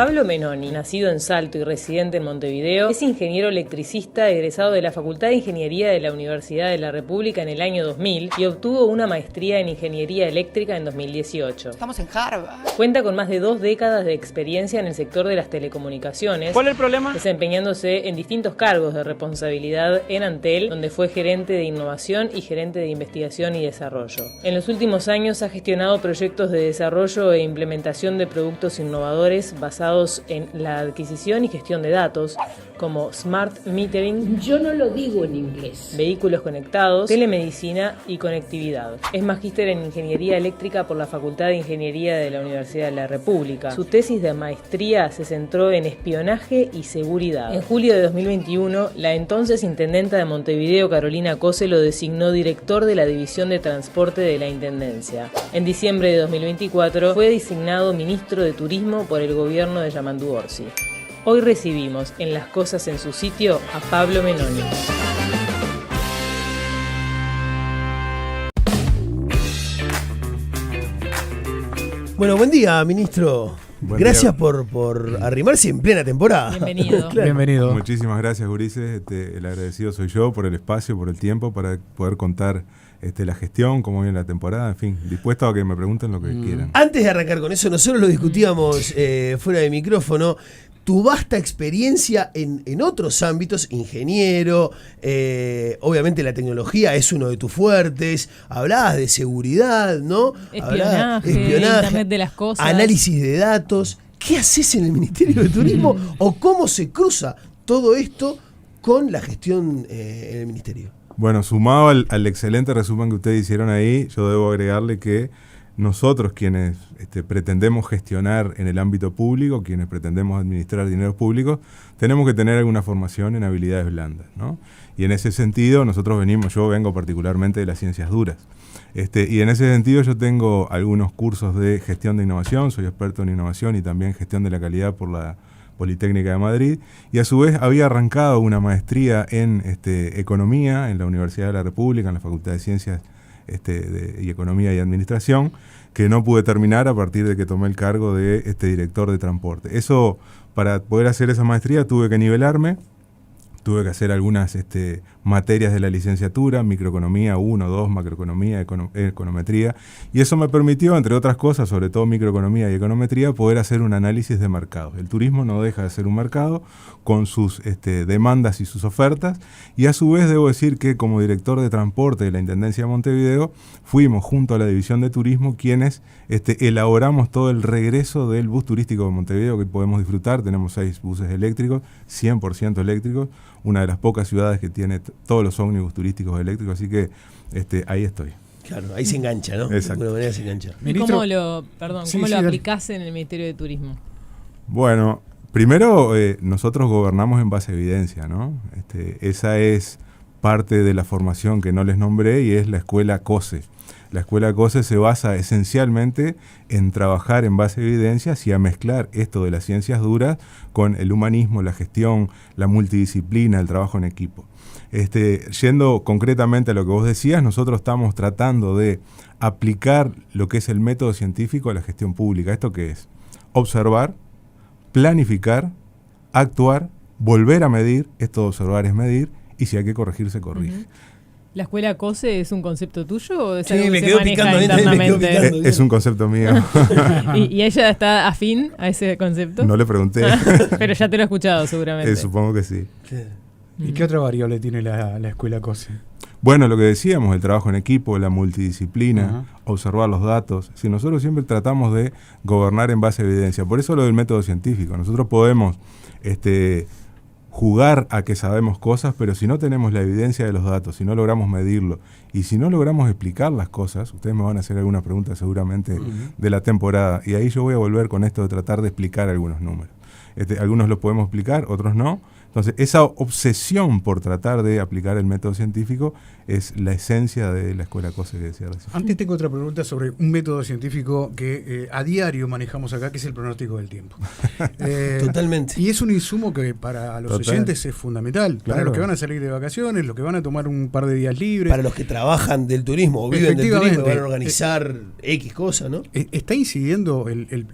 Pablo Menoni, nacido en Salto y residente en Montevideo, es ingeniero electricista egresado de la Facultad de Ingeniería de la Universidad de la República en el año 2000 y obtuvo una maestría en Ingeniería Eléctrica en 2018. Estamos en Harvard. Cuenta con más de 2 décadas de experiencia en el sector de las telecomunicaciones. ¿Cuál es el problema? Desempeñándose en distintos cargos de responsabilidad en Antel, donde fue gerente de innovación y gerente de investigación y desarrollo. En los últimos años ha gestionado proyectos de desarrollo e implementación de productos innovadores basados en la adquisición y gestión de datos, como Smart Metering, yo no lo digo en inglés, vehículos conectados, telemedicina y conectividad. Es magíster en Ingeniería Eléctrica por la Facultad de Ingeniería de la Universidad de la República. Su tesis de maestría se centró en espionaje y seguridad. En julio de 2021, la entonces intendenta de Montevideo, Carolina Cose, lo designó director de la División de Transporte de la Intendencia. En diciembre de 2024, fue designado ministro de Turismo por el gobierno de Yamandu Orsi. Hoy recibimos en Las Cosas en su Sitio a Pablo Menoni. Bueno, buen día, ministro. Gracias por arrimarse en plena temporada. Bienvenido. Claro. Bienvenido. Muchísimas gracias, Ulises. El agradecido soy yo por el espacio, por el tiempo, para poder contar la gestión, cómo viene la temporada, en fin, dispuesto a que me pregunten lo que quieran. Antes de arrancar con eso, nosotros lo discutíamos fuera de micrófono. Tu vasta experiencia en otros ámbitos, ingeniero, obviamente la tecnología es uno de tus fuertes, hablabas de seguridad, ¿no? Espionaje, Internet de las cosas, análisis de datos. ¿Qué haces en el Ministerio de Turismo o cómo se cruza todo esto con la gestión en el Ministerio? Bueno, sumado al excelente resumen que ustedes hicieron ahí, yo debo agregarle que nosotros quienes pretendemos gestionar en el ámbito público, quienes pretendemos administrar dineros públicos, tenemos que tener alguna formación en habilidades blandas, ¿no? Y en ese sentido yo vengo particularmente de las ciencias duras. Y en ese sentido yo tengo algunos cursos de gestión de innovación, soy experto en innovación y también gestión de la calidad por la Politécnica de Madrid, y a su vez había arrancado una maestría en economía en la Universidad de la República, en la Facultad de Ciencias y Economía y Administración, que no pude terminar a partir de que tomé el cargo de director de transporte. Eso, para poder hacer esa maestría, tuve que nivelarme, tuve que hacer algunas materias de la licenciatura, microeconomía 1, 2, macroeconomía, econometría, y eso me permitió, entre otras cosas, sobre todo microeconomía y econometría, poder hacer un análisis de mercados. El turismo no deja de ser un mercado con sus demandas y sus ofertas, y a su vez debo decir que como director de transporte de la Intendencia de Montevideo, fuimos junto a la División de Turismo quienes elaboramos todo el regreso del bus turístico de Montevideo que podemos disfrutar. Tenemos 6 buses eléctricos, 100% eléctricos, una de las pocas ciudades que tiene todos los ómnibus turísticos eléctricos, así que ahí estoy. Claro, ahí se engancha, ¿no? Exacto. De alguna manera se engancha. ¿Y cómo lo aplicás en el Ministerio de Turismo? Bueno, primero nosotros gobernamos en base a evidencia, ¿no? Esa es parte de la formación que no les nombré y es la Escuela COSE. La Escuela COSE se basa esencialmente en trabajar en base a evidencias y a mezclar esto de las ciencias duras con el humanismo, la gestión, la multidisciplina, el trabajo en equipo. Yendo concretamente a lo que vos decías, nosotros estamos tratando de aplicar lo que es el método científico a la gestión pública. ¿Esto qué es? Observar, planificar, actuar, volver a medir, esto de observar es medir, y si hay que corregir, se corrige. ¿La escuela COSE es un concepto tuyo o es Sí, algo me que quedó se maneja picando, internamente? Es un concepto mío. ¿Y ella está afín a ese concepto? No le pregunté. Pero ya te lo he escuchado seguramente. Supongo que sí. ¿Y qué otra variable tiene la escuela COSE? Bueno, lo que decíamos, el trabajo en equipo, la multidisciplina, observar los datos. Si nosotros siempre tratamos de gobernar en base a evidencia, por eso lo del método científico. Nosotros podemos jugar a que sabemos cosas, pero si no tenemos la evidencia de los datos, si no logramos medirlo y si no logramos explicar las cosas, ustedes me van a hacer algunas preguntas seguramente de la temporada, y ahí yo voy a volver con esto de tratar de explicar algunos números. algunos los podemos explicar, otros no. Entonces, esa obsesión por tratar de aplicar el método científico es la esencia de la escuela COSE que decía recién. Antes tengo otra pregunta sobre un método científico que a diario manejamos acá, que es el pronóstico del tiempo. Totalmente. Y es un insumo que para los oyentes es fundamental. Claro. Para los que van a salir de vacaciones, los que van a tomar un par de días libres. Para los que trabajan del turismo o viven del turismo y van a organizar X cosas, ¿no? ¿Está incidiendo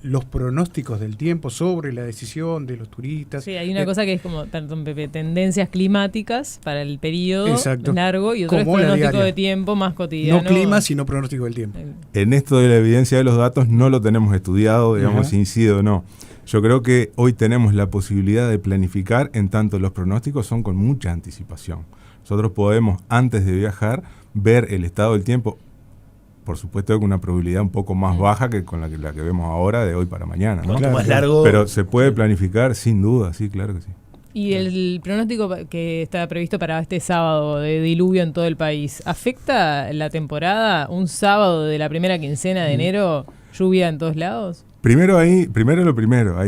los pronósticos del tiempo sobre la decisión de los turistas? Sí, hay una cosa que es como, perdón, Pepe, tendencias climáticas para el periodo largo y otro es pronóstico de tiempo más cotidiano. No clima, sino pronóstico del tiempo. En esto de la evidencia de los datos no lo tenemos estudiado, digamos, si incide o no. Yo creo que hoy tenemos la posibilidad de planificar, en tanto los pronósticos son con mucha anticipación. Nosotros podemos, antes de viajar, ver el estado del tiempo, por supuesto con una probabilidad un poco más baja que con la que vemos ahora, de hoy para mañana, ¿no? Claro, más largo. Pero se puede planificar sin duda, sí, claro que sí. ¿Y el pronóstico que está previsto para este sábado de diluvio en todo el país, afecta la temporada? ¿Un sábado de la primera quincena de enero, lluvia en todos lados? Primero, ahí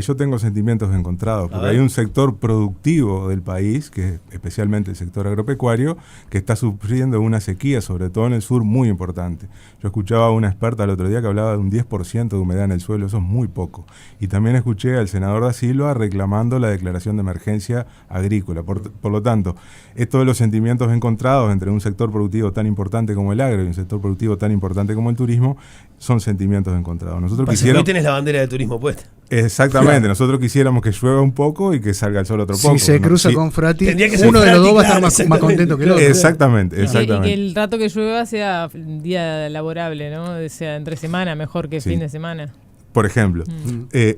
yo tengo sentimientos encontrados, porque hay un sector productivo del país, que es especialmente el sector agropecuario, que está sufriendo una sequía, sobre todo en el sur, muy importante. Yo escuchaba a una experta el otro día que hablaba de un 10% de humedad en el suelo, eso es muy poco. Y también escuché al senador Da Silva reclamando la declaración de emergencia agrícola. Por lo tanto, esto de los sentimientos encontrados entre un sector productivo tan importante como el agro y un sector productivo tan importante como el turismo, son sentimientos encontrados. Nosotros quisiéramos... Hoy tenés la bandera de turismo puesta. Exactamente, claro. Nosotros quisiéramos que llueva un poco y que salga el sol otro poco. Si se cruza con Frati, uno de los dos va a estar más contento que el otro. Exactamente. Y que el rato que llueva sea día laborable, ¿no? Sea entre semana, mejor que fin de semana. Por ejemplo,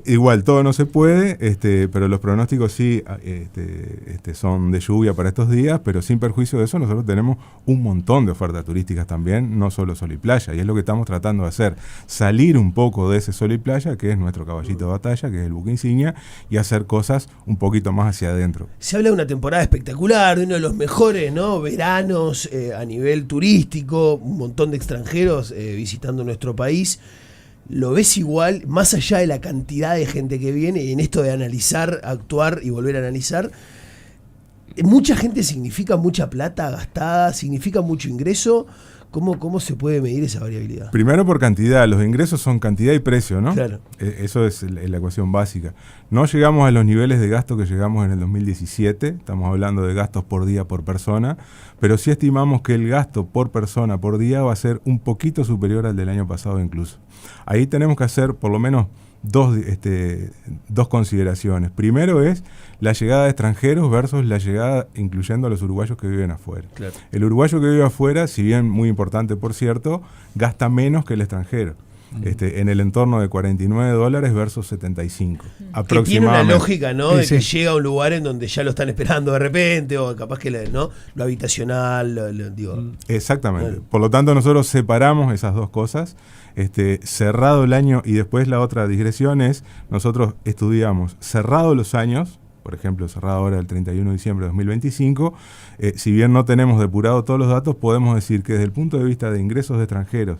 igual todo no se puede, pero los pronósticos sí son de lluvia para estos días, pero sin perjuicio de eso nosotros tenemos un montón de ofertas turísticas también, no solo sol y playa, y es lo que estamos tratando de hacer, salir un poco de ese sol y playa, que es nuestro caballito de batalla, que es el buque insignia, y hacer cosas un poquito más hacia adentro. Se habla de una temporada espectacular, de uno de los mejores, ¿no? Veranos a nivel turístico, un montón de extranjeros visitando nuestro país. ¿Lo ves igual, más allá de la cantidad de gente que viene, en esto de analizar, actuar y volver a analizar? ¿Mucha gente significa mucha plata gastada? ¿Significa mucho ingreso? ¿Cómo se puede medir esa variabilidad? Primero por cantidad, los ingresos son cantidad y precio, ¿no? Claro. Eso es la ecuación básica. No llegamos a los niveles de gasto que llegamos en el 2017, estamos hablando de gastos por día por persona, pero sí estimamos que el gasto por persona por día va a ser un poquito superior al del año pasado incluso. Ahí tenemos que hacer por lo menos dos consideraciones. Primero es la llegada de extranjeros versus la llegada incluyendo a los uruguayos que viven afuera. Claro. El uruguayo que vive afuera, si bien muy importante por cierto, gasta menos que el extranjero. En el entorno de $49 versus 75. Que tiene una lógica, ¿no? De que llega a un lugar en donde ya lo están esperando de repente, o capaz que lo habitacional, digo. Exactamente. Bueno. Por lo tanto, nosotros separamos esas dos cosas. Cerrado el año, y después la otra digresión es, nosotros estudiamos cerrado los años, por ejemplo, cerrado ahora el 31 de diciembre de 2025, si bien no tenemos depurado todos los datos, podemos decir que desde el punto de vista de ingresos de extranjeros,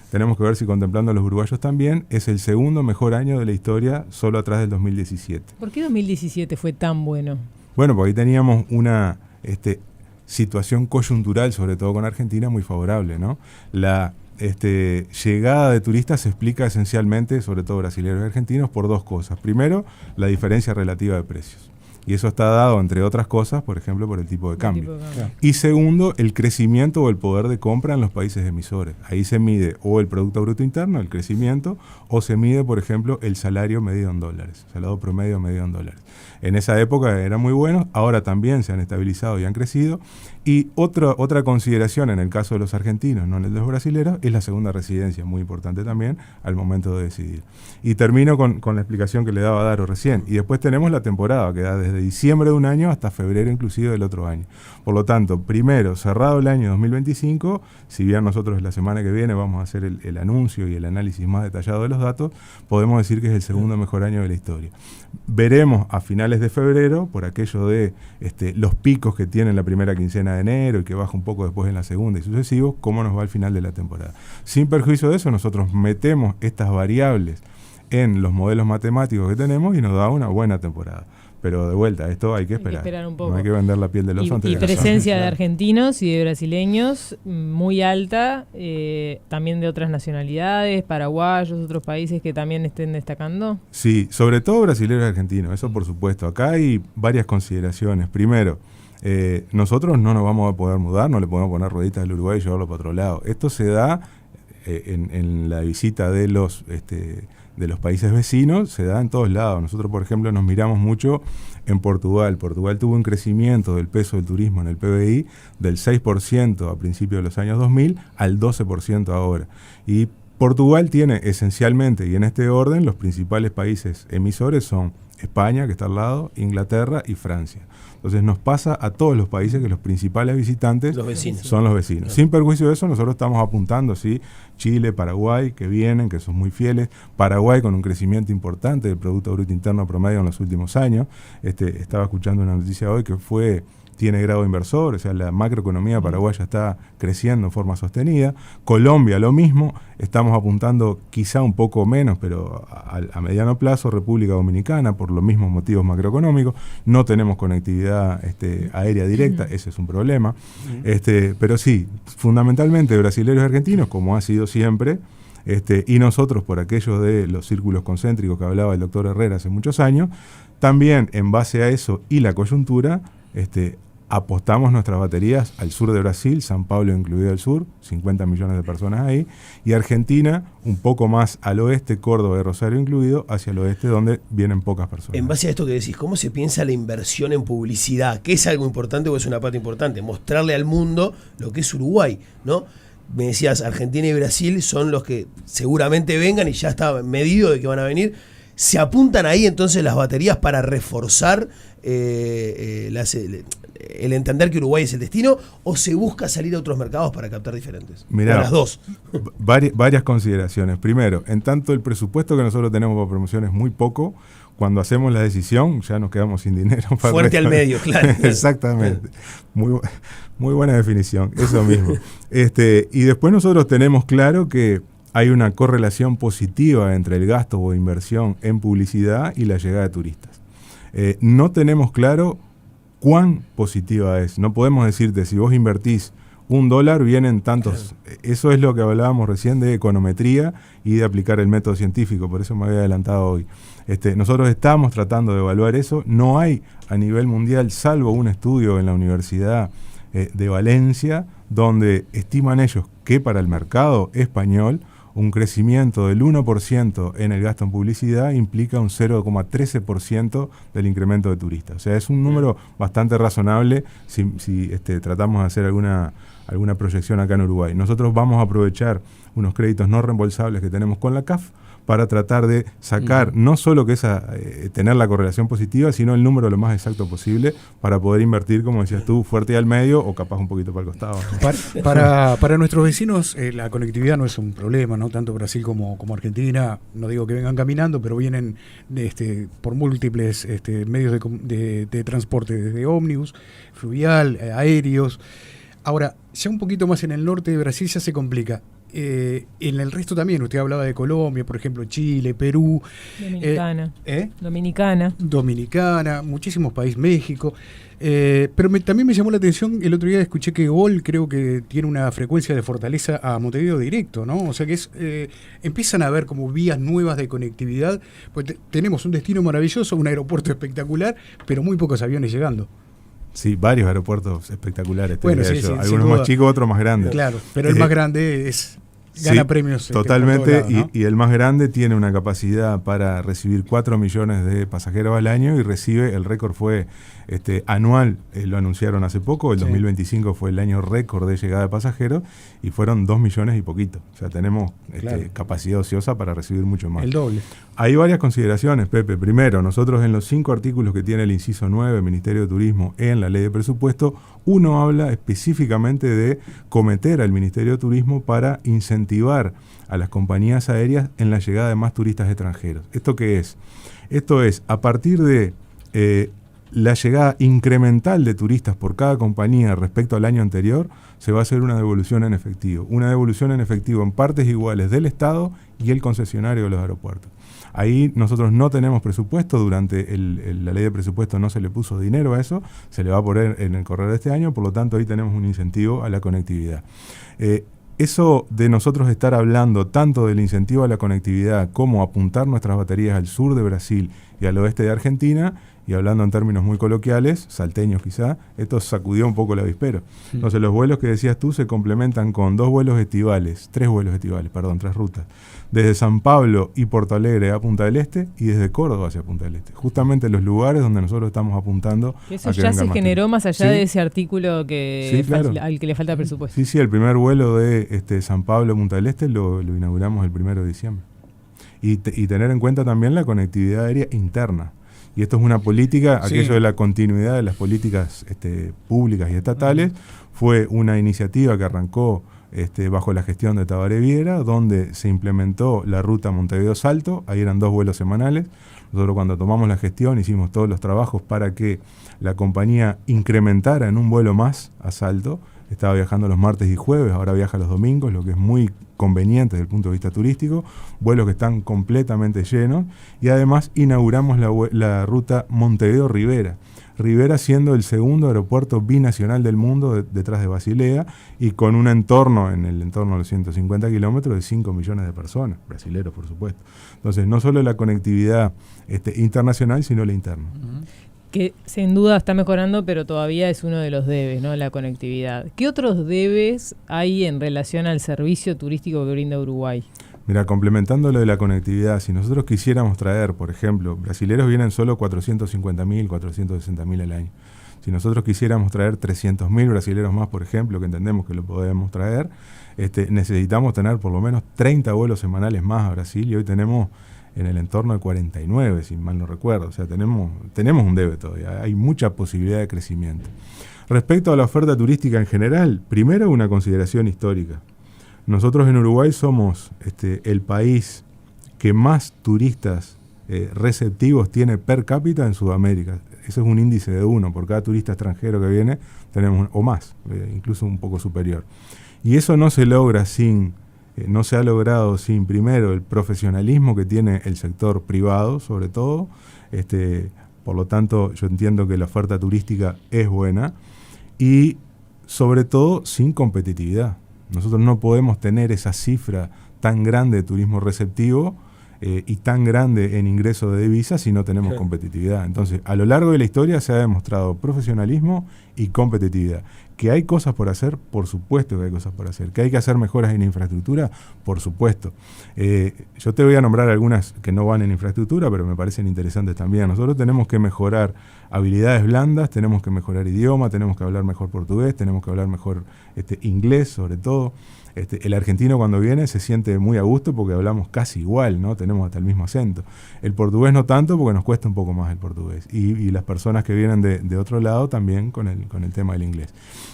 tenemos que ver si contemplando a los uruguayos también, es el segundo mejor año de la historia, solo atrás del 2017. ¿Por qué 2017 fue tan bueno? Bueno, porque ahí teníamos una situación coyuntural, sobre todo con Argentina, muy favorable, ¿no? La llegada de turistas se explica esencialmente, sobre todo brasileños y argentinos, por dos cosas. Primero, la diferencia relativa de precios. Y eso está dado, entre otras cosas, por ejemplo, por el tipo de cambio. Y segundo, el crecimiento o el poder de compra en los países emisores. Ahí se mide o el Producto Bruto Interno, el crecimiento, o se mide, por ejemplo, el salario medido en dólares, salario promedio medido en dólares. En esa época era muy bueno, ahora también se han estabilizado y han crecido. Y otra consideración en el caso de los argentinos, no en el de los brasileños, es la segunda residencia, muy importante también al momento de decidir. Y termino con la explicación que le daba Daro recién. Y después tenemos la temporada, que da desde diciembre de un año hasta febrero inclusive del otro año. Por lo tanto, primero, cerrado el año 2025, si bien nosotros la semana que viene vamos a hacer el anuncio y el análisis más detallado de los datos, podemos decir que es el segundo mejor año de la historia. Veremos a finales de febrero, por aquello de los picos que tiene la primera quincena de enero y que baja un poco después en la segunda y sucesivos, cómo nos va al final de la temporada. Sin perjuicio de eso, nosotros metemos estas variables en los modelos matemáticos que tenemos y nos da una buena temporada. Pero de vuelta, esto hay que esperar un poco. No hay que vender la piel del oso antes de cazar. Y presencia de argentinos y de brasileños muy alta, también de otras nacionalidades, paraguayos, otros países que también estén destacando. Sí, sobre todo brasileños y argentinos, eso por supuesto. Acá hay varias consideraciones. Primero, nosotros no nos vamos a poder mudar, no le podemos poner rueditas al Uruguay y llevarlo para otro lado. Esto se da en la visita de los países vecinos, se da en todos lados. Nosotros, por ejemplo, nos miramos mucho en Portugal. Portugal tuvo un crecimiento del peso del turismo en el PBI del 6% a principios de los años 2000 al 12% ahora. Y Portugal tiene esencialmente, y en este orden, los principales países emisores son España, que está al lado, Inglaterra y Francia. Entonces nos pasa a todos los países que los principales visitantes son los vecinos. Sin perjuicio de eso, nosotros estamos apuntando, ¿sí? Chile, Paraguay, que vienen, que son muy fieles. Paraguay con un crecimiento importante del Producto Bruto Interno promedio en los últimos años. Estaba escuchando una noticia hoy que tiene grado inversor, o sea, la macroeconomía paraguaya está creciendo en forma sostenida. Colombia, lo mismo, estamos apuntando quizá un poco menos, pero a mediano plazo, República Dominicana, por los mismos motivos macroeconómicos. No tenemos conectividad aérea directa, ese es un problema. Pero sí, fundamentalmente brasileños y argentinos, como ha sido siempre, y nosotros, por aquello de los círculos concéntricos que hablaba el doctor Herrera hace muchos años, también en base a eso y la coyuntura, apostamos nuestras baterías al sur de Brasil, San Pablo incluido al sur, 50 millones de personas ahí, y Argentina un poco más al oeste, Córdoba y Rosario incluido, hacia el oeste donde vienen pocas personas. En base a esto que decís, ¿cómo se piensa la inversión en publicidad? ¿Qué es algo importante o es una parte importante? Mostrarle al mundo lo que es Uruguay, ¿no? Me decías, Argentina y Brasil son los que seguramente vengan y ya está medido de que van a venir. ¿Se apuntan ahí entonces las baterías para reforzar el entender que Uruguay es el destino, o se busca salir a otros mercados para captar diferentes? Mirá, las dos. Varias consideraciones. Primero, en tanto el presupuesto que nosotros tenemos para promoción es muy poco, cuando hacemos la decisión ya nos quedamos sin dinero. Para fuerte al medio, claro. Exactamente. Muy buena definición, eso mismo. Y después nosotros tenemos claro que hay una correlación positiva entre el gasto o inversión en publicidad y la llegada de turistas. No tenemos claro cuán positiva es. No podemos decirte, si vos invertís $1, vienen tantos. Claro. Eso es lo que hablábamos recién de econometría y de aplicar el método científico, por eso me había adelantado hoy. Nosotros estamos tratando de evaluar eso. No hay a nivel mundial, salvo un estudio en la Universidad de Valencia, donde estiman ellos que para el mercado español un crecimiento del 1% en el gasto en publicidad implica un 0,13% del incremento de turistas. O sea, es un número bastante razonable si tratamos de hacer alguna proyección acá en Uruguay. Nosotros vamos a aprovechar unos créditos no reembolsables que tenemos con la CAF para tratar de sacar no solo que tener la correlación positiva, sino el número lo más exacto posible para poder invertir, como decías tú, fuerte al medio o capaz un poquito para el costado. Para nuestros vecinos la conectividad no es un problema, ¿no? Tanto Brasil como Argentina, no digo que vengan caminando, pero vienen por múltiples medios de transporte, desde ómnibus, fluvial, aéreos. Ahora, ya un poquito más en el norte de Brasil ya se complica. En el resto también, usted hablaba de Colombia, por ejemplo, Chile, Perú, Dominicana, muchísimos países, México, pero también me llamó la atención, el otro día escuché que Gol creo que tiene una frecuencia de Fortaleza a Montevideo directo, ¿no? O sea que empiezan a haber como vías nuevas de conectividad, pues tenemos un destino maravilloso, un aeropuerto espectacular, pero muy pocos aviones llegando. Sí, varios aeropuertos espectaculares. Bueno, sí, algunos más chicos, otros más grandes. Claro, pero el más grande gana premios. Totalmente, por todos lados, ¿no? y el más grande tiene una capacidad para recibir 4 millones de pasajeros al año y el récord fue anual, lo anunciaron hace poco, el 2025 fue el año récord de llegada de pasajeros y fueron 2 millones y poquito. O sea, tenemos capacidad ociosa para recibir mucho más. El doble. Hay varias consideraciones, Pepe. Primero, nosotros en los 5 artículos que tiene el inciso 9, Ministerio de Turismo, en la ley de presupuesto, uno habla específicamente de cometer al Ministerio de Turismo para incentivar a las compañías aéreas en la llegada de más turistas extranjeros. ¿Esto qué es? Esto es, a partir de la llegada incremental de turistas por cada compañía respecto al año anterior, se va a hacer una devolución en efectivo. Una devolución en efectivo en partes iguales del Estado y el concesionario de los aeropuertos. Ahí nosotros no tenemos presupuesto, durante la ley de presupuesto no se le puso dinero a eso, se le va a poner en el correr de este año, por lo tanto ahí tenemos un incentivo a la conectividad. Eso de nosotros estar hablando tanto del incentivo a la conectividad como apuntar nuestras baterías al sur de Brasil y al oeste de Argentina, y hablando en términos muy coloquiales, salteños quizá, esto sacudió un poco el avispero. Entonces los vuelos que decías tú se complementan con tres vuelos estivales, tres rutas, desde San Pablo y Porto Alegre a Punta del Este y desde Córdoba hacia Punta del Este. Justamente los lugares donde nosotros estamos apuntando. Eso ya se generó más allá de ese artículo al que le falta presupuesto. Sí, el primer vuelo de San Pablo a Punta del Este lo inauguramos el 1 de diciembre. Y tener en cuenta también la conectividad aérea interna. Y esto es una política, aquello de la continuidad de las políticas públicas y estatales, fue una iniciativa que arrancó bajo la gestión de Tabaré Viera, donde se implementó la ruta Montevideo-Salto. Ahí eran 2 vuelos semanales. Nosotros cuando tomamos la gestión hicimos todos los trabajos para que la compañía incrementara en un vuelo más a Salto. Estaba viajando los martes y jueves, ahora viaja los domingos, lo que es muy conveniente desde el punto de vista turístico, vuelos que están completamente llenos, y además inauguramos la ruta Montevideo-Rivera. Rivera siendo el segundo aeropuerto binacional del mundo detrás de Basilea, y con un entorno, en el entorno de los 150 kilómetros, de 5 millones de personas, brasileros por supuesto. Entonces no solo la conectividad internacional, sino la interna. Que sin duda está mejorando, pero todavía es uno de los debes, ¿no? La conectividad. ¿Qué otros debes hay en relación al servicio turístico que brinda Uruguay? Mira, complementando lo de la conectividad, si nosotros quisiéramos traer, por ejemplo, brasileros vienen solo 450.000, 460.000 al año. Si nosotros quisiéramos traer 300.000 brasileros más, por ejemplo, que entendemos que lo podemos traer, necesitamos tener por lo menos 30 vuelos semanales más a Brasil, y hoy tenemos en el entorno de 49, si mal no recuerdo. O sea, tenemos un debe todavía, hay mucha posibilidad de crecimiento. Respecto a la oferta turística en general, primero una consideración histórica. Nosotros en Uruguay somos el país que más turistas receptivos tiene per cápita en Sudamérica. Ese es un índice de 1, por cada turista extranjero que viene tenemos o más, incluso un poco superior. Y eso no se logra no se ha logrado sin, primero, el profesionalismo que tiene el sector privado, sobre todo. Por lo tanto, yo entiendo que la oferta turística es buena, y sobre todo sin competitividad. Nosotros no podemos tener esa cifra tan grande de turismo receptivo y tan grande en ingreso de divisas si no tenemos competitividad. Entonces, a lo largo de la historia se ha demostrado profesionalismo y competitividad. ¿Que hay cosas por hacer? Por supuesto que hay cosas por hacer. ¿Que hay que hacer mejoras en infraestructura? Por supuesto. Yo te voy a nombrar algunas que no van en infraestructura, pero me parecen interesantes también. Nosotros tenemos que mejorar habilidades blandas, tenemos que mejorar idioma, tenemos que hablar mejor portugués, tenemos que hablar mejor inglés, sobre todo. El argentino cuando viene se siente muy a gusto porque hablamos casi igual, ¿no? Tenemos hasta el mismo acento. El portugués no tanto porque nos cuesta un poco más el portugués. Y las personas que vienen de otro lado también con el tema del inglés.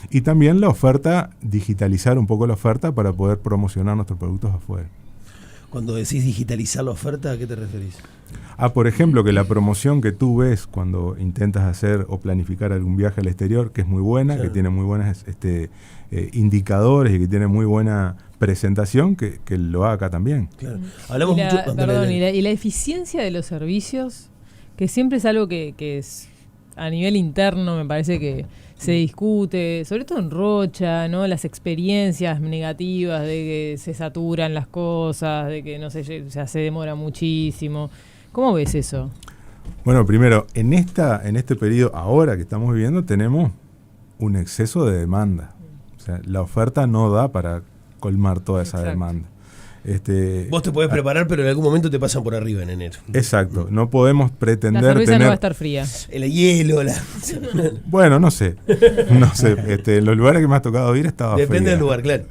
Y también la oferta, digitalizar un poco la oferta para poder promocionar nuestros productos afuera. Cuando decís digitalizar la oferta, ¿a qué te referís? Por ejemplo, que la promoción que tú ves cuando intentas hacer o planificar algún viaje al exterior, que es muy buena, que tiene muy buenos indicadores y que tiene muy buena presentación, que lo haga acá también. Claro. Hablamos y la eficiencia de los servicios, que siempre es algo que es a nivel interno, me parece que se discute, sobre todo en Rocha, ¿no? Las experiencias negativas de que se saturan las cosas, de que no sé, se demora muchísimo. ¿Cómo ves eso? Bueno, primero, en este periodo ahora que estamos viviendo tenemos un exceso de demanda. O sea, la oferta no da para colmar toda esa demanda. Vos te podés preparar, pero en algún momento te pasan por arriba en enero. Exacto, no podemos pretender la cerveza tener... no va a estar fría. El hielo, Bueno, no sé. En los lugares que me ha tocado ir estaba fría. Depende del lugar, claro.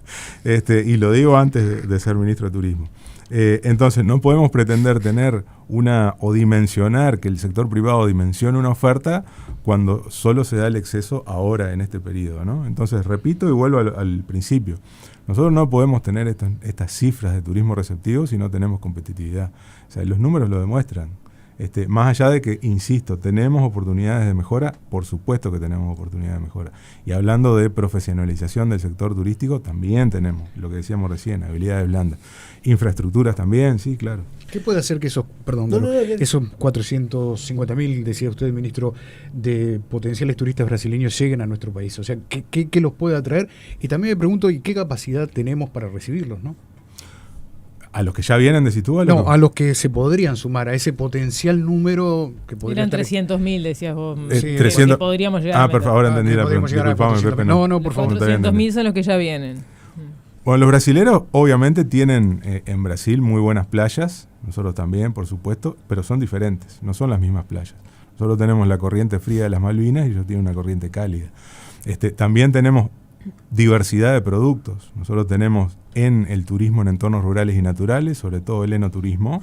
Y lo digo antes de ser ministro de Turismo. Entonces, no podemos pretender tener o dimensionar, que el sector privado dimensione una oferta cuando solo se da el exceso ahora en este periodo, ¿no? Entonces, repito y vuelvo al principio. Nosotros no podemos tener estas cifras de turismo receptivo si no tenemos competitividad. O sea, los números lo demuestran. Más allá de que, insisto, tenemos oportunidades de mejora, por supuesto que tenemos oportunidades de mejora. Y hablando de profesionalización del sector turístico, también tenemos, lo que decíamos recién, habilidades blandas. infraestructuras también, sí, claro. ¿Qué puede hacer que esos, esos 450.000, decía usted, ministro, de potenciales turistas brasileños lleguen a nuestro país? O sea, ¿qué los puede atraer? Y también me pregunto, ¿y qué capacidad tenemos para recibirlos, no? ¿A los que ya vienen de Setúbal? No, a los que se podrían sumar a ese potencial número que podría Eran estar... 300.000, decías vos. Sí, 300... podríamos llegar por favor, entendí la pregunta. Disculpame, Pepe. No, por favor. 400.000 son los que ya vienen. Bueno, los brasileros obviamente tienen en Brasil muy buenas playas, nosotros también, por supuesto, pero son diferentes, no son las mismas playas. Nosotros tenemos la corriente fría de las Malvinas y ellos tienen una corriente cálida. También tenemos diversidad de productos. Nosotros tenemos en el turismo en entornos rurales y naturales, sobre todo el enoturismo,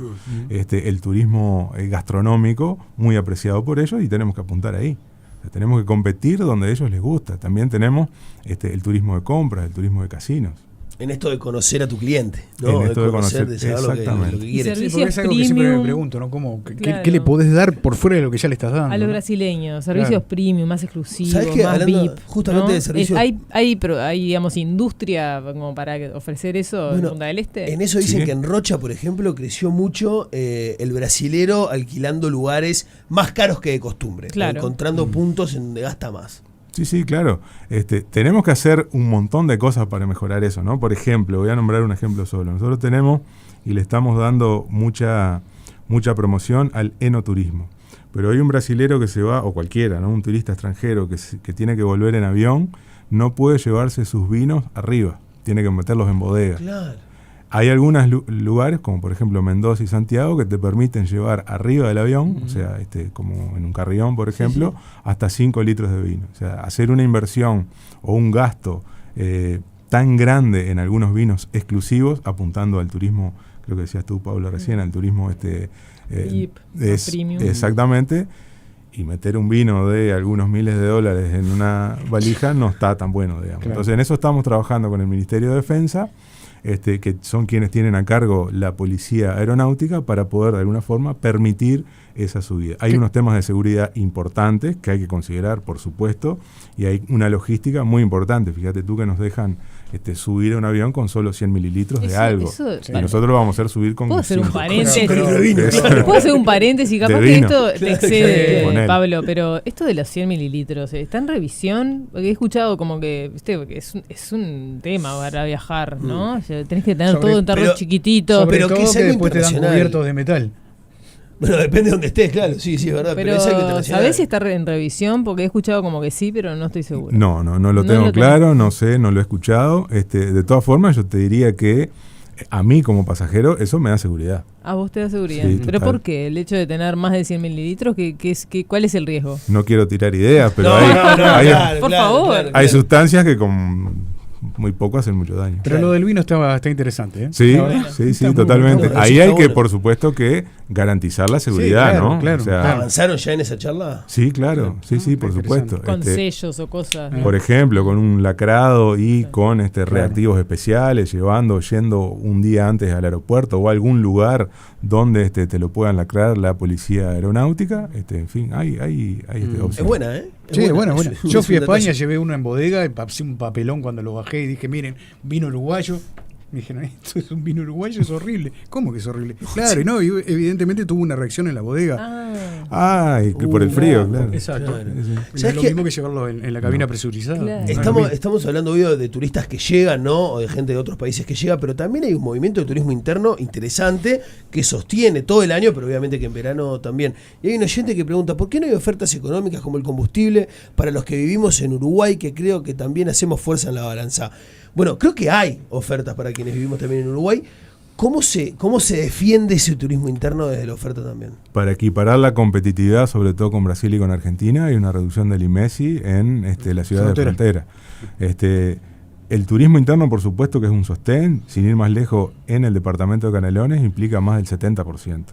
el turismo gastronómico, muy apreciado por ellos, y tenemos que apuntar ahí. O sea, tenemos que competir donde a ellos les gusta. También tenemos el turismo de compras, el turismo de casinos. En esto de conocer a tu cliente, ¿no? En esto de conocer, de saber lo que quiere. Sí, porque es algo que siempre me pregunto, ¿no? ¿Cómo, ¿qué le podés dar por fuera de lo que ya le estás dando? A los brasileños, servicios premium, más exclusivos, ¿Sabés qué? más Hablando VIP. justamente ¿no? de servicios... ¿Hay, digamos, industria como para ofrecer eso en Punta del Este? En eso dicen que en Rocha, por ejemplo, creció mucho el brasilero alquilando lugares más caros que de costumbre, encontrando puntos en donde gasta más. Sí, claro. Tenemos que hacer un montón de cosas para mejorar eso, ¿no? Por ejemplo, voy a nombrar un ejemplo solo. Nosotros tenemos y le estamos dando mucha promoción al enoturismo. Pero hay un brasilero que se va, o cualquiera, ¿no? Un turista extranjero que tiene que volver en avión, no puede llevarse sus vinos arriba, tiene que meterlos en bodega. Claro. Hay algunos lugares, como por ejemplo Mendoza y Santiago, que te permiten llevar arriba del avión, o sea, como en un carrión, por ejemplo, hasta 5 litros de vino. O sea, hacer una inversión o un gasto tan grande en algunos vinos exclusivos, apuntando al turismo, creo que decías tú, Pablo, recién, al turismo premium. Exactamente, y meter un vino de algunos miles de dólares en una valija no está tan bueno, digamos. Claro. Entonces, en eso estamos trabajando con el Ministerio de Defensa, que son quienes tienen a cargo la policía aeronáutica, para poder de alguna forma permitir esa subida. Hay unos temas de seguridad importantes que hay que considerar, por supuesto, y hay una logística muy importante. Fíjate tú que nos dejan subir a un avión con solo 100 mililitros de algo. Y nosotros lo vamos a hacer subir con... ¿Puedo hacer un 5. paréntesis? ¿Puedo hacer un paréntesis? Capaz que esto te excede, Pablo, pero esto de los 100 mililitros, ¿está en revisión? Porque he escuchado como que, es un tema para viajar, ¿no? O sea, tenés que tener todo en tarros chiquititos. Pero todo que después te dan cubiertos de metal. Bueno, depende de donde estés, claro, sí, es verdad. Pero es algo internacional. ¿Sabés si está en revisión? Porque he escuchado como que sí, pero no estoy seguro. No lo tengo claro, no sé, no lo he escuchado. De todas formas, yo te diría que a mí como pasajero eso me da seguridad. ¿A vos te da seguridad? Sí, ¿Pero total. por qué? ¿El hecho de tener más de 100 mililitros? ¿Cuál es el riesgo? No quiero tirar ideas, pero por favor. Hay sustancias que con muy poco hacen mucho daño. Pero lo del vino está interesante, ¿eh? Sí, totalmente. Ahí hay que, por supuesto, que garantizar la seguridad, claro, ¿no? Claro, o sea, ¿avanzaron ya en esa charla? Sí, claro, sí, por supuesto. Con sellos o cosas. Por ejemplo, con un lacrado y con reactivos especiales, yendo un día antes al aeropuerto o a algún lugar donde te lo puedan lacrar la policía aeronáutica. En fin, hay opciones. Es buena, ¿eh? Sí, buena. Yo fui a España, llevé uno en bodega, y pasé un papelón cuando lo bajé y dije, miren, vino uruguayo. Me dijeron, esto es un vino uruguayo, es horrible. ¿Cómo que es horrible? Claro, y no, evidentemente tuvo una reacción en la bodega. Por el frío, claro. Exacto. Claro. Es lo mismo que llevarlo en la cabina presurizada. Claro. Estamos hablando obvio de turistas que llegan, ¿no? O de gente de otros países que llega, pero también hay un movimiento de turismo interno interesante que sostiene todo el año, pero obviamente que en verano también. Y hay un oyente que pregunta, ¿por qué no hay ofertas económicas como el combustible para los que vivimos en Uruguay, que creo que también hacemos fuerza en la balanza? Bueno, creo que hay ofertas para quienes vivimos también en Uruguay. ¿Cómo se defiende ese turismo interno desde la oferta también? Para equiparar la competitividad, sobre todo con Brasil y con Argentina, hay una reducción del IMESI en la ciudad de frontera. El turismo interno, por supuesto, que es un sostén, sin ir más lejos, en el departamento de Canelones implica más del 70%.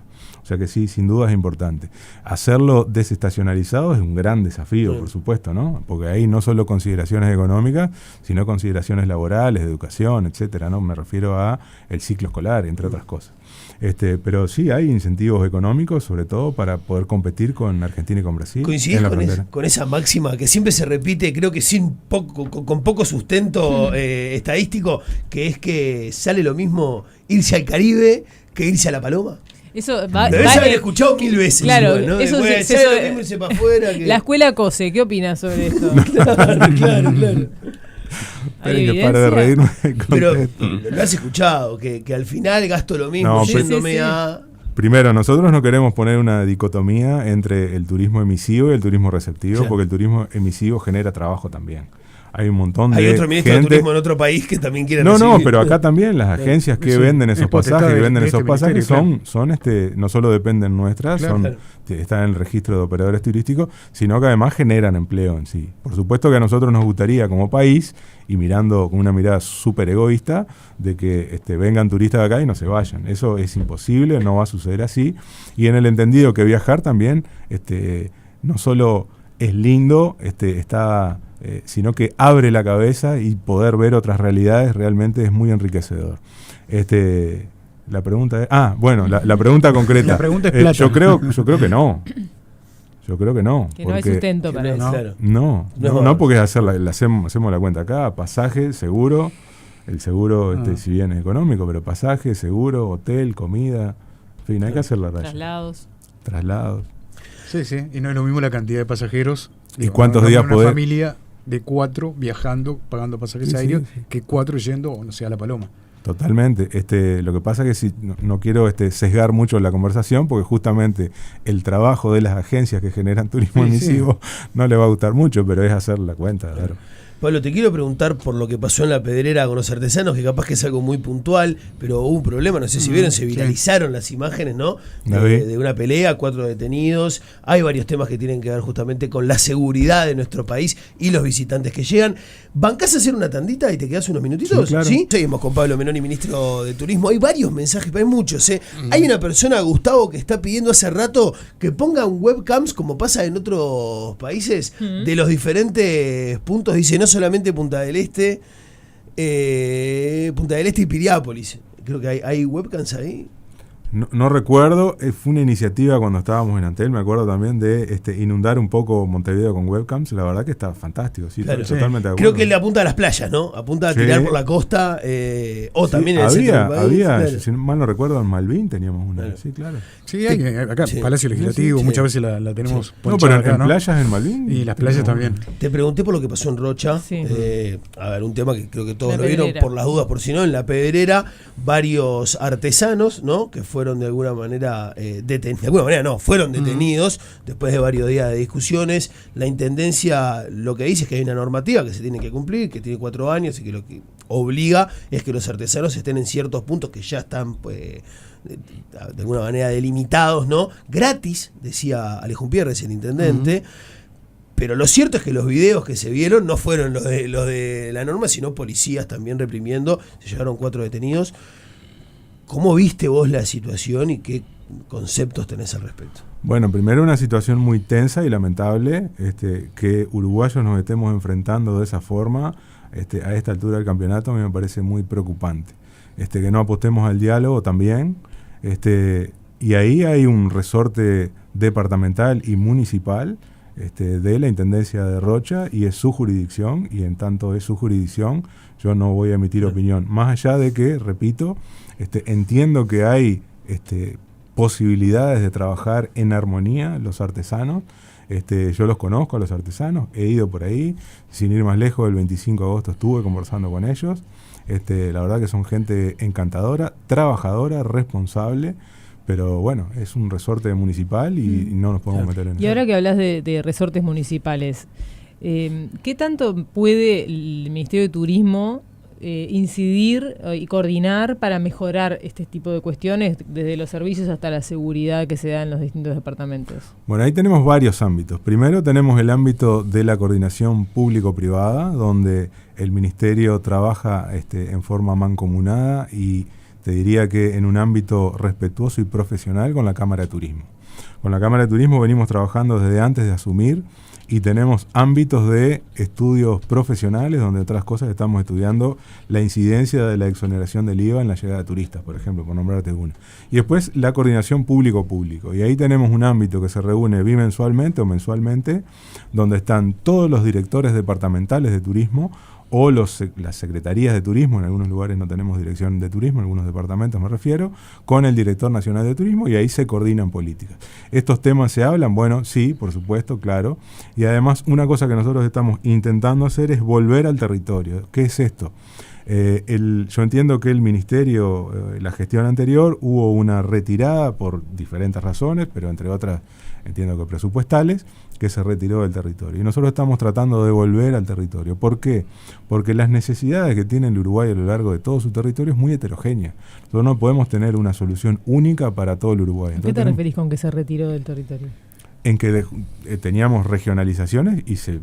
O sea que sí, sin duda es importante. Hacerlo desestacionalizado es un gran desafío, por supuesto, ¿no? Porque hay no solo consideraciones económicas, sino consideraciones laborales, de educación, etcétera, ¿no? Me refiero a el ciclo escolar, entre otras cosas. Pero sí hay incentivos económicos, sobre todo para poder competir con Argentina y con Brasil. ¿Coincidís con esa máxima que siempre se repite, creo que con poco sustento estadístico, que es que sale lo mismo irse al Caribe que irse a La Paloma? Eso debes haber escuchado 1000 veces. Claro, igual, ¿no? eso Después, eso, lo mismo irse para afuera que... La escuela COSE, ¿qué opinas sobre esto? claro. Esperen que pare de reírme. Pero lo has escuchado, que al final gasto lo mismo yéndome a... Primero, nosotros no queremos poner una dicotomía entre el turismo emisivo y el turismo receptivo, porque el turismo emisivo genera trabajo también. Hay un montón de otro ministro de turismo en otro país que también quiere recibir. No, pero acá también las agencias que venden esos pasajes, son no solo dependen nuestras, están en el registro de operadores turísticos, sino que además generan empleo en sí. Por supuesto que a nosotros nos gustaría como país, y mirando con una mirada súper egoísta, de que vengan turistas de acá y no se vayan. Eso es imposible, no va a suceder así. Y en el entendido que viajar también no solo es lindo, sino que abre la cabeza, y poder ver otras realidades realmente es muy enriquecedor. La pregunta es... la pregunta concreta. La pregunta es plata. Yo creo que no. Yo creo que no. Que no hay sustento para eso. Claro. No, porque hacemos la cuenta acá, pasaje, seguro, el seguro si bien es económico, pero pasaje, seguro, hotel, comida, en fin, hay que hacer la raya. Traslados. Sí, y no es lo mismo la cantidad de pasajeros. ¿Y cuántos días una familia de 4 viajando, pagando pasajes aéreos, que 4 yendo, no sé, a La Paloma. Totalmente. Lo que pasa es que no quiero sesgar mucho la conversación, porque justamente el trabajo de las agencias que generan turismo emisivo no le va a gustar mucho, pero es hacer la cuenta. Claro. Pablo, te quiero preguntar por lo que pasó en La Pedrera con los artesanos, que capaz que es algo muy puntual, pero hubo un problema, no sé si vieron, se viralizaron las imágenes, ¿no? De una pelea, 4 detenidos. Hay varios temas que tienen que ver justamente con la seguridad de nuestro país y los visitantes que llegan. ¿Bancás a hacer una tandita y te quedás unos minutitos? Sí, claro. ¿Sí? Seguimos con Pablo Menoni, ministro de Turismo. Hay varios mensajes, hay muchos. Hay una persona, Gustavo, que está pidiendo hace rato que pongan webcams, como pasa en otros países, de los diferentes puntos. Dice, no solamente Punta del Este y Piriápolis. Creo que hay webcams ahí. No recuerdo, fue una iniciativa cuando estábamos en Antel, me acuerdo también de inundar un poco Montevideo con webcams. La verdad que está fantástico, totalmente de acuerdo. Creo que él le apunta a las playas, ¿no? Apunta a tirar por la costa, también en el centro del país. Había, si mal no recuerdo, en Malvin teníamos una. Claro. Sí, claro. Sí, hay acá, Palacio Legislativo, muchas veces la tenemos pero acá, en playas en Malvin. Y las playas también. Te pregunté por lo que pasó en Rocha. A ver, un tema que creo que todos lo vieron, por las dudas, por si no, en La Pedrera, varios artesanos, ¿no? Que fueron de alguna manera detenidos. De alguna manera no, fueron detenidos después de varios días de discusiones. La intendencia lo que dice es que hay una normativa que se tiene que cumplir, que tiene 4 años y que lo que obliga es que los artesanos estén en ciertos puntos que ya están de alguna manera delimitados, ¿no? Gratis, decía Alejo Pierres, el intendente. Pero lo cierto es que los videos que se vieron no fueron los de la norma, sino policías también reprimiendo. Se llevaron 4 detenidos. ¿Cómo viste vos la situación y qué conceptos tenés al respecto? Bueno, primero una situación muy tensa y lamentable, que uruguayos nos estemos enfrentando de esa forma a esta altura del campeonato. A mí me parece muy preocupante. Que no apostemos al diálogo también. Y ahí hay un resorte departamental y municipal de la Intendencia de Rocha, y es su jurisdicción, y en tanto es su jurisdicción, yo no voy a emitir opinión. Más allá de que, repito, entiendo que hay posibilidades de trabajar en armonía los artesanos. Yo los conozco a los artesanos, he ido por ahí, sin ir más lejos, el 25 de agosto estuve conversando con ellos. La verdad que son gente encantadora, trabajadora, responsable, pero bueno, es un resorte municipal y no nos podemos meter en eso. Y ahora que hablas de resortes municipales, ¿qué tanto puede el Ministerio de Turismo incidir y coordinar para mejorar este tipo de cuestiones, desde los servicios hasta la seguridad que se da en los distintos departamentos? Bueno, ahí tenemos varios ámbitos. Primero tenemos el ámbito de la coordinación público-privada, donde el Ministerio trabaja en forma mancomunada y diría que en un ámbito respetuoso y profesional con la Cámara de Turismo. Con la Cámara de Turismo venimos trabajando desde antes de asumir y tenemos ámbitos de estudios profesionales donde otras cosas estamos estudiando la incidencia de la exoneración del IVA en la llegada de turistas, por ejemplo, por nombrarte una. Y después la coordinación público-público. Y ahí tenemos un ámbito que se reúne bimensualmente o mensualmente, donde están todos los directores departamentales de turismo o las secretarías de turismo, en algunos lugares no tenemos dirección de turismo, en algunos departamentos me refiero, con el director nacional de turismo, y ahí se coordinan políticas. ¿Estos temas se hablan? Bueno, sí, por supuesto, claro. Y además una cosa que nosotros estamos intentando hacer es volver al territorio. ¿Qué es esto? Yo entiendo que el ministerio, la gestión anterior, hubo una retirada por diferentes razones, pero entre otras entiendo que presupuestales, que se retiró del territorio. Y nosotros estamos tratando de volver al territorio. ¿Por qué? Porque las necesidades que tiene el Uruguay a lo largo de todo su territorio es muy heterogénea. Nosotros no podemos tener una solución única para todo el Uruguay. ¿A qué te referís con que se retiró del territorio? En que teníamos regionalizaciones y se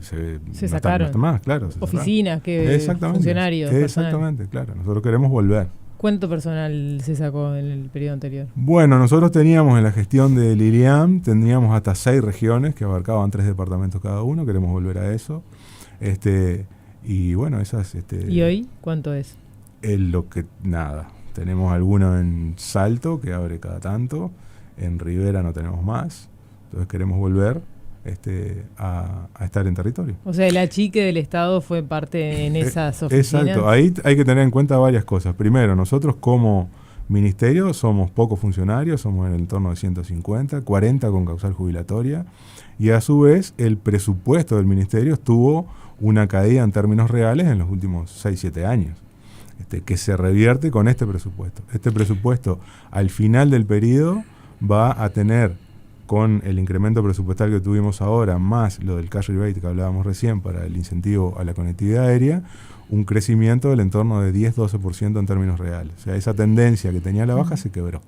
sacaron. No está más, claro. Oficinas, que funcionarios. Exactamente, claro. Nosotros queremos volver. ¿Cuánto personal se sacó en el periodo anterior? Bueno, nosotros teníamos en la gestión de Lilian, teníamos hasta 6 regiones que abarcaban 3 departamentos cada uno, queremos volver a eso. Y bueno, esas... ¿Y hoy cuánto es? Nada. Tenemos alguno en Salto, que abre cada tanto, en Rivera no tenemos más, entonces queremos volver a estar en territorio. O sea, el achique del Estado fue parte en esas oficinas. Exacto, ahí hay que tener en cuenta varias cosas. Primero, nosotros como ministerio somos pocos funcionarios, somos en el entorno de 150, 40 con causal jubilatoria, y a su vez el presupuesto del ministerio tuvo una caída en términos reales en los últimos 6-7 años, que se revierte con este presupuesto. Este presupuesto al final del periodo va a tener, con el incremento presupuestal que tuvimos ahora, más lo del cash rebate que hablábamos recién para el incentivo a la conectividad aérea, un crecimiento del entorno de 10-12% en términos reales. O sea, esa tendencia que tenía la baja se quebró.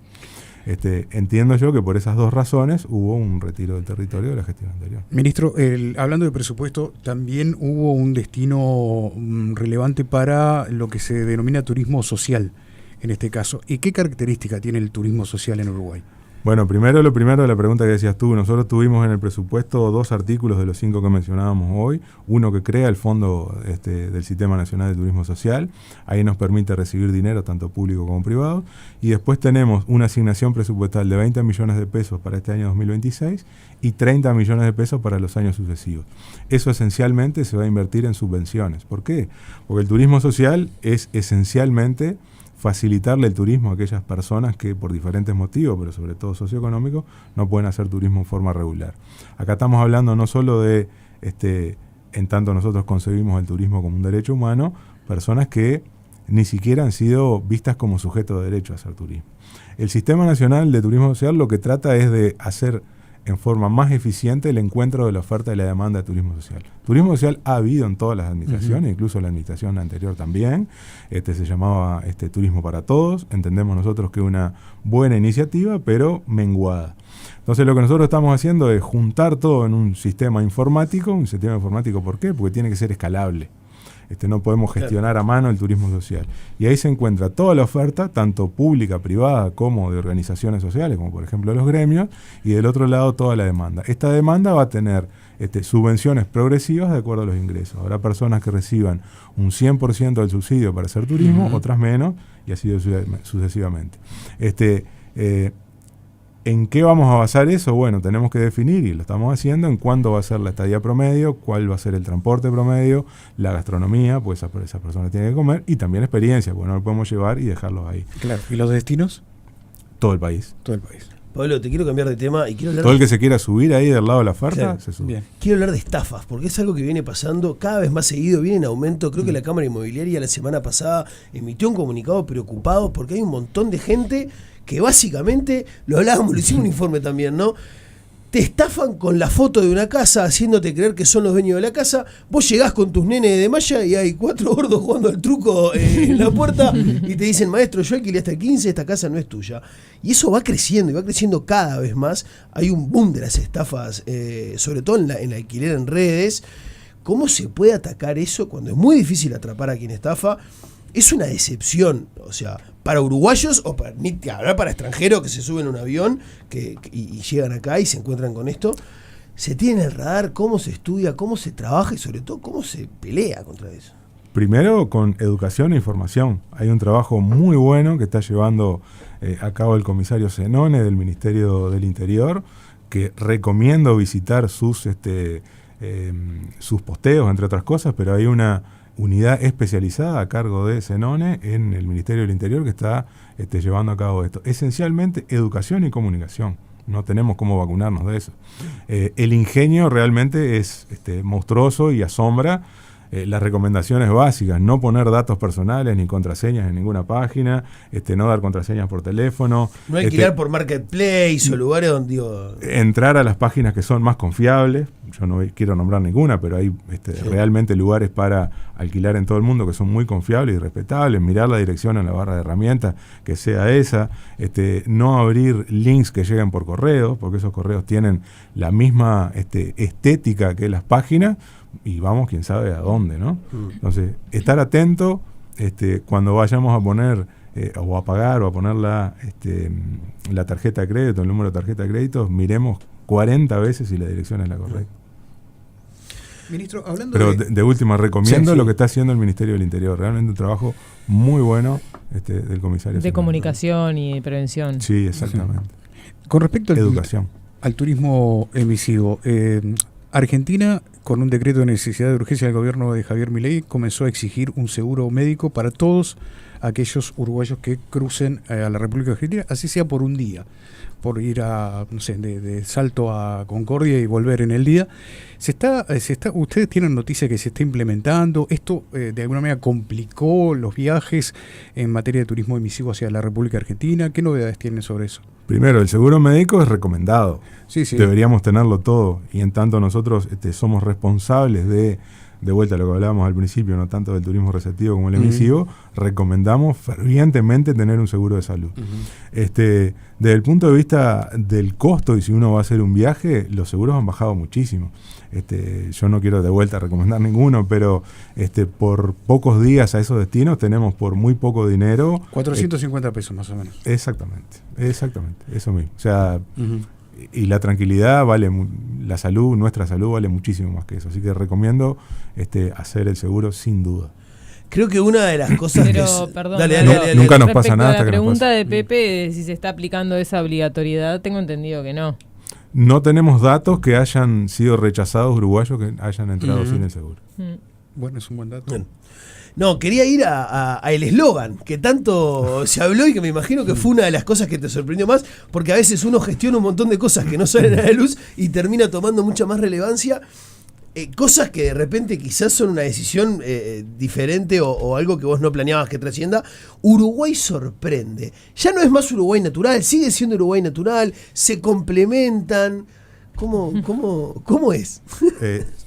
Entiendo yo que por esas dos razones hubo un retiro del territorio de la gestión anterior. Ministro, hablando de presupuesto, también hubo un destino relevante para lo que se denomina turismo social, en este caso. ¿Y qué característica tiene el turismo social en Uruguay? Bueno, lo primero de la pregunta que decías tú, nosotros tuvimos en el presupuesto 2 artículos de los 5 que mencionábamos hoy, uno que crea el Fondo del Sistema Nacional de Turismo Social, ahí nos permite recibir dinero tanto público como privado, y después tenemos una asignación presupuestal de 20 millones de pesos para este año 2026 y 30 millones de pesos para los años sucesivos. Eso esencialmente se va a invertir en subvenciones. ¿Por qué? Porque el turismo social es esencialmente facilitarle el turismo a aquellas personas que por diferentes motivos, pero sobre todo socioeconómicos, no pueden hacer turismo en forma regular. Acá estamos hablando no solo de, en tanto nosotros concebimos el turismo como un derecho humano, personas que ni siquiera han sido vistas como sujetos de derecho a hacer turismo. El Sistema Nacional de Turismo Social lo que trata es de hacer en forma más eficiente el encuentro de la oferta y la demanda de turismo social. Turismo social ha habido en todas las administraciones, incluso la administración anterior también. Se llamaba Turismo para Todos. Entendemos nosotros que es una buena iniciativa, pero menguada. Entonces lo que nosotros estamos haciendo es juntar todo en un sistema informático. Un sistema informático, ¿por qué? Porque tiene que ser escalable. No podemos gestionar a mano el turismo social. Y ahí se encuentra toda la oferta, tanto pública, privada, como de organizaciones sociales, como por ejemplo los gremios, y del otro lado toda la demanda. Esta demanda va a tener subvenciones progresivas de acuerdo a los ingresos. Habrá personas que reciban un 100% del subsidio para hacer turismo, otras menos, y así sucesivamente. ¿En qué vamos a basar eso? Bueno, tenemos que definir, y lo estamos haciendo, en cuánto va a ser la estadía promedio, cuál va a ser el transporte promedio, la gastronomía, pues esas personas tienen que comer, y también experiencia, porque no lo podemos llevar y dejarlos ahí. Claro. ¿Y los destinos? Todo el país. Todo el país. Pablo, te quiero cambiar de tema y quiero hablar todo el que se quiera subir ahí del lado de la oferta, claro, se sube. Bien. Quiero hablar de estafas, porque es algo que viene pasando cada vez más seguido, viene en aumento. Creo que la Cámara Inmobiliaria la semana pasada emitió un comunicado preocupado porque hay un montón de gente que básicamente, lo hablábamos, lo hicimos un informe también, ¿no? Te estafan con la foto de una casa, haciéndote creer que son los dueños de la casa. Vos llegás con tus nenes de malla y hay 4 gordos jugando al truco en la puerta y te dicen, maestro, yo alquilé hasta el 15, esta casa no es tuya. Y eso va creciendo y va creciendo cada vez más. Hay un boom de las estafas, sobre todo en el alquiler en redes. ¿Cómo se puede atacar eso cuando es muy difícil atrapar a quien estafa? Es una decepción, o sea, para uruguayos o para extranjeros que se suben a un avión y llegan acá y se encuentran con esto. ¿Se tiene en el radar cómo se estudia, cómo se trabaja y sobre todo cómo se pelea contra eso? Primero con educación e información. Hay un trabajo muy bueno que está llevando a cabo el comisario Zenone del Ministerio del Interior, que recomiendo visitar sus posteos, entre otras cosas, pero hay una unidad especializada a cargo de Zenone en el Ministerio del Interior que está llevando a cabo esto. Esencialmente educación y comunicación. No tenemos cómo vacunarnos de eso. El ingenio realmente es monstruoso y asombra. Las recomendaciones básicas: no poner datos personales ni contraseñas en ninguna página, no dar contraseñas por teléfono, no alquilar por marketplace o lugares donde entrar a las páginas que son más confiables. Yo no quiero nombrar ninguna, pero hay realmente lugares para alquilar en todo el mundo que son muy confiables y respetables. Mirar la dirección en la barra de herramientas, que sea esa. No abrir links que lleguen por correo, porque esos correos tienen la misma estética que las páginas, y vamos quién sabe a dónde, ¿no? Entonces, estar atento cuando vayamos a poner o a pagar o a poner la tarjeta de crédito, el número de tarjeta de crédito, miremos 40 veces si la dirección es la correcta. Ministro, hablando pero de última, recomiendo lo que está haciendo el Ministerio del Interior. Realmente un trabajo muy bueno del comisario. De comunicación y prevención. Sí, exactamente. Sí. Con respecto al turismo emisivo, Argentina, con un decreto de necesidad de urgencia del gobierno de Javier Milei, comenzó a exigir un seguro médico para todos aquellos uruguayos que crucen a la República Argentina, así sea por un día, por ir a, no sé, de Salto a Concordia y volver en el día. Ustedes tienen noticia que se está implementando. ¿Esto de alguna manera complicó los viajes en materia de turismo emisivo hacia la República Argentina? ¿Qué novedades tienen sobre eso? Primero, el seguro médico es recomendado. Sí. Deberíamos tenerlo todo. Y en tanto nosotros somos responsables de vuelta a lo que hablábamos al principio, no tanto del turismo receptivo como el emisivo, recomendamos fervientemente tener un seguro de salud. Desde el punto de vista del costo, y si uno va a hacer un viaje, los seguros han bajado muchísimo. Yo no quiero de vuelta recomendar ninguno, pero por pocos días a esos destinos tenemos por muy poco dinero. 450 pesos más o menos. Exactamente, eso mismo. O sea, y la tranquilidad vale, la salud, nuestra salud vale muchísimo más que eso. Así que recomiendo hacer el seguro sin duda. Creo que una de las cosas perdón, dale. Nunca nos pasa nada. La pregunta de Pepe de si se está aplicando esa obligatoriedad, tengo entendido que no. No tenemos datos que hayan sido rechazados uruguayos que hayan entrado sin el seguro. Bueno, es un buen dato. Bueno. No, quería ir a el eslogan, que tanto se habló y que me imagino que fue una de las cosas que te sorprendió más, porque a veces uno gestiona un montón de cosas que no salen a la luz y termina tomando mucha más relevancia. Cosas que de repente quizás son una decisión diferente o algo que vos no planeabas que trascienda. Uruguay sorprende. Ya no es más Uruguay natural, sigue siendo Uruguay natural, se complementan. ¿Cómo es?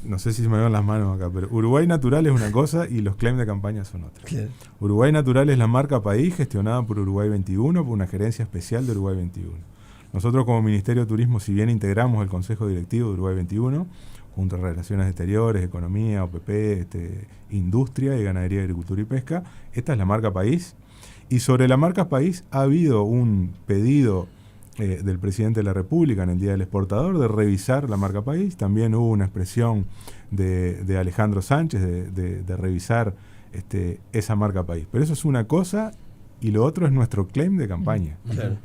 No sé si se me van las manos acá, pero Uruguay Natural es una cosa y los claims de campaña son otra. Claro. Uruguay Natural es la marca país gestionada por Uruguay 21, por una gerencia especial de Uruguay 21. Nosotros como Ministerio de Turismo, si bien integramos el Consejo Directivo de Uruguay 21, junto a Relaciones Exteriores, Economía, OPP, Industria y Ganadería, Agricultura y Pesca, esta es la marca país. Y sobre la marca país ha habido un pedido del presidente de la República en el Día del Exportador de revisar la marca país. También hubo una expresión de Alejandro Sánchez de revisar esa marca país. Pero eso es una cosa y lo otro es nuestro claim de campaña. Claro.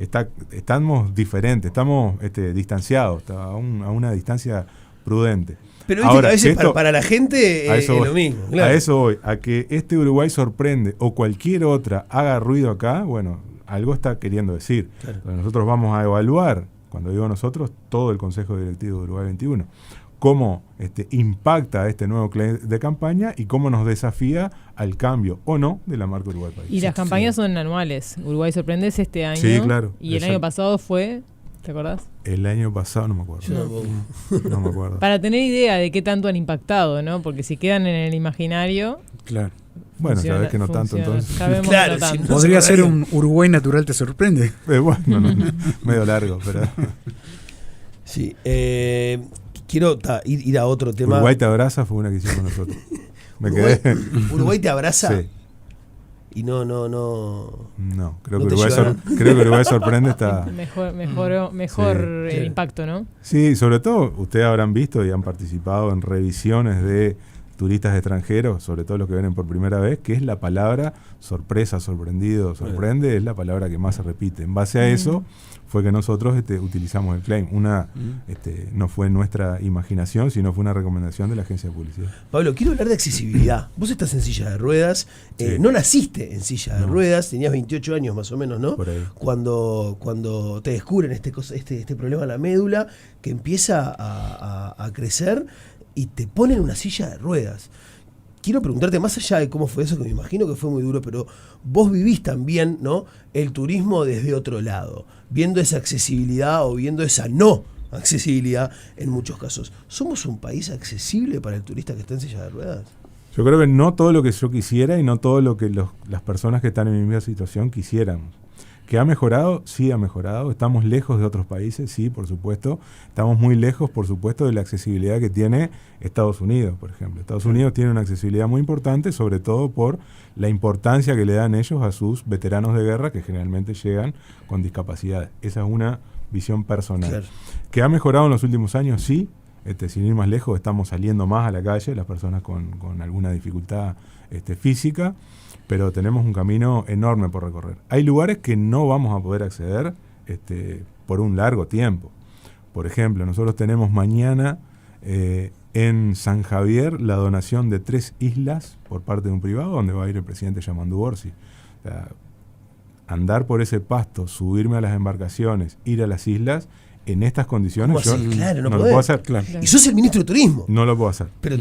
Estamos diferentes, estamos distanciados, a una distancia prudente. Pero ahora, que a veces para la gente es lo mismo. Claro. A eso voy, a que Uruguay sorprende o cualquier otra haga ruido acá, bueno, algo está queriendo decir. Claro. Nosotros vamos a evaluar, cuando digo nosotros, todo el Consejo Directivo de Uruguay 21, cómo impacta este nuevo claim de campaña y cómo nos desafía al cambio o no de la marca Uruguay País. Y las campañas son anuales. Uruguay Sorprende es este año. Sí, claro. Y el año pasado fue, ¿te acordás? El año pasado no me acuerdo. No me acuerdo. Para tener idea de qué tanto han impactado, ¿no? Porque si quedan en el imaginario... Claro. Bueno, sabés que no tanto entonces. Claro, no tanto. Si no podría ser un Uruguay Natural te sorprende. Bueno, no, medio largo, pero... Sí, quiero ir a otro tema. Uruguay te abraza fue una que hicimos nosotros. Me quedé. ¿Uruguay te abraza? Sí. No, creo ¿No que te llevaron? Creo que Uruguay sorprende está. Mejor Sí. el impacto, ¿no? Sí, sobre todo ustedes habrán visto y han participado en revisiones de turistas extranjeros, sobre todo los que vienen por primera vez, que es la palabra sorpresa, sorprendido, sorprende, es la palabra que más se repite. En base a eso fue que nosotros utilizamos el claim. No fue nuestra imaginación, sino fue una recomendación de la agencia de publicidad. Pablo, quiero hablar de accesibilidad. Vos estás en silla de ruedas, Sí. no naciste en silla de No. ruedas, tenías 28 años más o menos, ¿no? Por ahí. Cuando te descubren este problema en la médula que empieza a crecer y te ponen una silla de ruedas. Quiero preguntarte, más allá de cómo fue eso, que me imagino que fue muy duro, pero vos vivís también, ¿no?, el turismo desde otro lado, viendo esa accesibilidad o viendo esa no accesibilidad en muchos casos. ¿Somos un país accesible para el turista que está en silla de ruedas? Yo creo que no todo lo que yo quisiera y no todo lo que las personas que están en mi misma situación quisieran. ¿Que ha mejorado? Sí ha mejorado. Estamos lejos de otros países, sí, por supuesto. Estamos muy lejos, por supuesto, de la accesibilidad que tiene Estados Unidos, por ejemplo. Estados Unidos tiene una accesibilidad muy importante, sobre todo por la importancia que le dan ellos a sus veteranos de guerra, que generalmente llegan con discapacidades. Esa es una visión personal. Claro. ¿Que ha mejorado en los últimos años? Sí. Sin ir más lejos, estamos saliendo más a la calle, las personas con alguna dificultad física, pero tenemos un camino enorme por recorrer. Hay lugares que no vamos a poder acceder por un largo tiempo. Por ejemplo, nosotros tenemos mañana en San Javier la donación de 3 islas por parte de un privado, donde va a ir el presidente Yamandu Orsi. O sea, andar por ese pasto, subirme a las embarcaciones, ir a las islas, en estas condiciones yo Claro, no lo puedo hacer. Claro. Y sos el ministro de Turismo. No lo puedo hacer. Pero,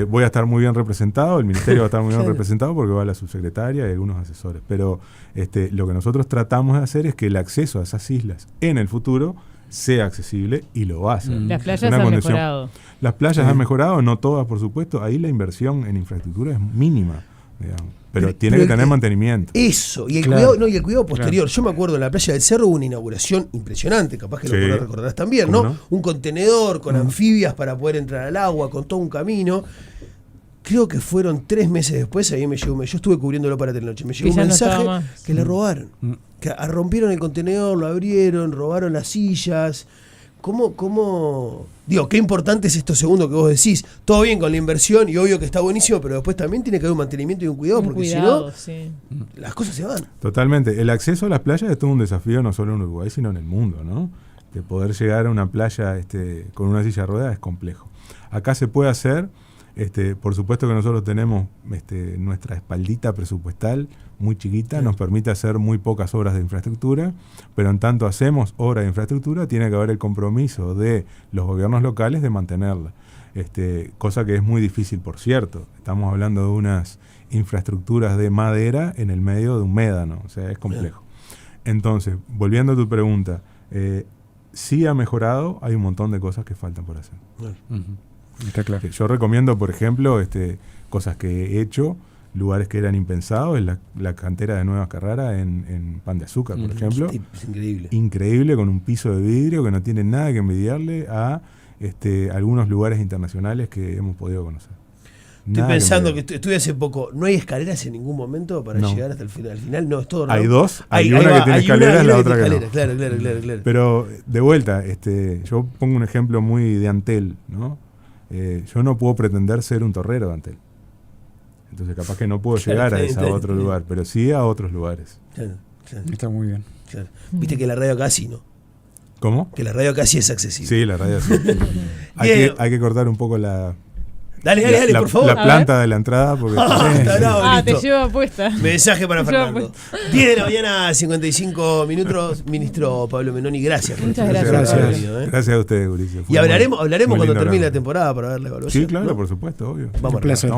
Voy a estar muy bien representado, el ministerio va a estar muy bien representado porque va la subsecretaria y algunos asesores. Pero lo que nosotros tratamos de hacer es que el acceso a esas islas en el futuro sea accesible y lo va a ser. Las playas Una han condición. mejorado. Las playas han mejorado, no todas, por supuesto. Ahí la inversión en infraestructura es mínima, digamos. Pero tiene que tener mantenimiento. Eso, y el Claro. cuidado, y el cuidado posterior. Yo me acuerdo en la playa del Cerro hubo una inauguración impresionante, capaz que Sí. lo recordarás también, ¿no? ¿Cómo no? Un contenedor con anfibias para poder entrar al agua, con todo un camino. Creo que fueron 3 meses después, ahí yo estuve cubriéndolo para Telenoche, me llegó un ya no estaba mensaje más. que le robaron. Que rompieron el contenedor, lo abrieron, robaron las sillas. ¿Cómo? Digo, qué importante es esto segundo que vos decís. Todo bien con la inversión y obvio que está buenísimo, pero después también tiene que haber un mantenimiento y un cuidado, porque si no, sí. las cosas se van. Totalmente. El acceso a las playas es todo un desafío no solo en Uruguay, sino en el mundo, ¿no? De poder llegar a una playa con una silla de ruedas es complejo. Acá se puede hacer, por supuesto que nosotros tenemos nuestra espaldita presupuestal muy chiquita, nos permite hacer muy pocas obras de infraestructura, pero en tanto hacemos obras de infraestructura, tiene que haber el compromiso de los gobiernos locales de mantenerla. Cosa que es muy difícil, por cierto. Estamos hablando de unas infraestructuras de madera en el medio de un médano, o sea, es complejo. Entonces, volviendo a tu pregunta, sí ha mejorado, hay un montón de cosas que faltan por hacer. Está claro. Yo recomiendo, por ejemplo, cosas que he hecho, lugares que eran impensados, la cantera de Nueva Carrara en Pan de Azúcar, por ejemplo. Es increíble. Increíble, con un piso de vidrio que no tiene nada que envidiarle a algunos lugares internacionales que hemos podido conocer. Estoy pensando que estuve hace poco, ¿no hay escaleras en ningún momento para llegar hasta el final? Al final no, es todo. Hay ¿no? dos, hay una que tiene escaleras, la otra que no. Claro. Pero, de vuelta, yo pongo un ejemplo muy de Antel, ¿no? Yo no puedo pretender ser un torrero de Antel. Entonces capaz que no puedo llegar a otro lugar, pero sí a otros lugares. Claro. Está muy bien. Claro. Viste que la radio acá sí, ¿no? ¿Cómo? Que la radio acá sí es accesible. Sí, la radio sí. hay que cortar un poco la por favor. la planta de la entrada porque te lleva puesta. Mensaje para Te lleva Fernando. 10 de la mañana, 55 minutos. Ministro Pablo Menoni, gracias. Muchas gracias. Gracias a ustedes, Ulises. Y hablaremos cuando termine la temporada. temporada para ver la evaluación. Sí, claro, ¿no? por supuesto, obvio. Vamos Un placer.